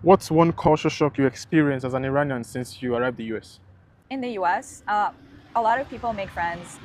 What's one culture shock you experienced as an Iranian since you arrived the US? In the US, a lot of people make friends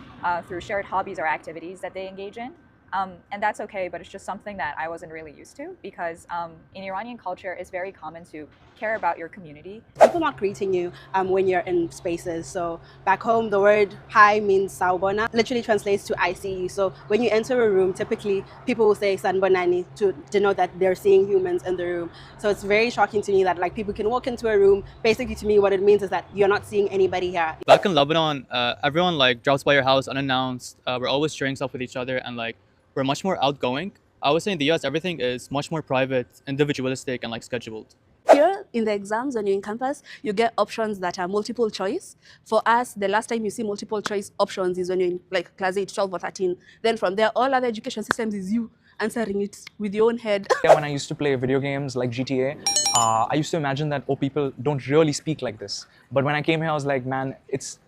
through shared hobbies or activities that they engage in. And that's okay, but it's just something that I wasn't really used to because in Iranian culture, it's very common to care about your community. People not greeting you when you're in spaces. So back home, the word hi means saubona, literally translates to I see you. So when you enter a room, typically people will say sanbonani to denote that they're seeing humans in the room. So it's very shocking to me that like people can walk into a room. Basically, to me, what it means is that you're not seeing anybody here. Back in Lebanon, everyone like drops by your house unannounced. We're always sharing stuff with each other, and like we're much more outgoing. I would say in the US, everything is much more private, individualistic, and like scheduled. Here in the exams, when you're in campus, you get options that are multiple choice. For us, the last time you see multiple choice options is when you're in like class 8, 12, or 13. Then from there, all other education systems is you answering it with your own head. Yeah, when I used to play video games like GTA, I used to imagine that, oh, people don't really speak like this. But when I came here, I was like, man, it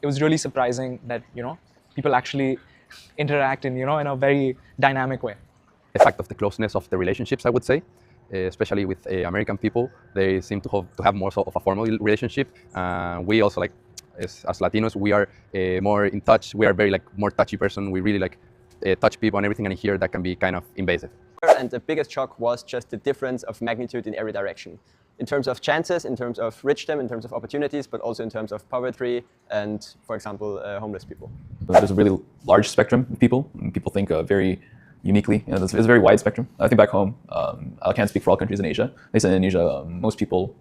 was really surprising that, people actually interact in, in a very dynamic way. The fact of the closeness of the relationships, I would say, especially with American people, they seem to have more sort of a formal relationship. We also like, as Latinos, we are more in touch. We are very like more touchy person. We really like touch people and everything, and here that can be kind of invasive. And the biggest shock was just the difference of magnitude in every direction. In terms of chances, in terms of richdom, in terms of opportunities, but also in terms of poverty and, for example, homeless people. There's a really large spectrum of people, and people think very uniquely. It's a very wide spectrum. I think back home, I can't speak for all countries in Asia. They say in Asia, most people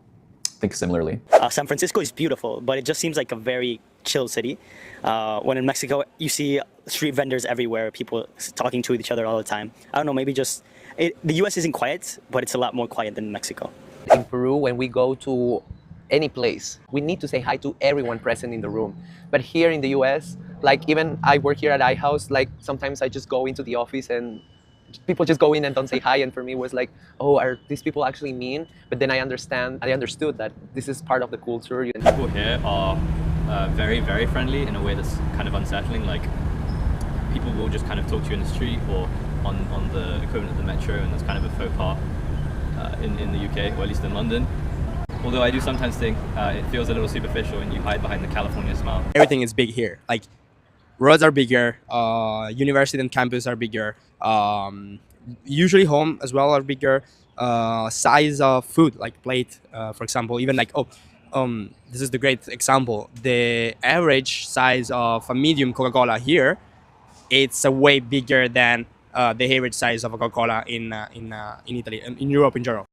think similarly. San Francisco is beautiful, but it just seems like a very chill city. When in Mexico, you see street vendors everywhere, people talking to each other all the time. I don't know, maybe just, the US isn't quiet, but it's a lot more quiet than Mexico. In Peru, when we go to any place, we need to say hi to everyone present in the room. But here in the US, like even I work here at iHouse, like sometimes I just go into the office and people just go in and don't say hi, and for me it was like, oh, are these people actually mean? But then I understood that this is part of the culture. People here are very, very friendly in a way that's kind of unsettling. Like people will just kind of talk to you in the street or on the equivalent of the metro, and that's kind of a faux pas in the UK, or at least in London. Although I do sometimes think it feels a little superficial and you hide behind the California smile. Everything is big here. Like roads are bigger, university and campus are bigger, usually home as well are bigger, size of food, like plate, for example, even like, this is the great example. The average size of a medium Coca-Cola here, it's a way bigger than the average size of a Coca-Cola in Italy, in Europe in general.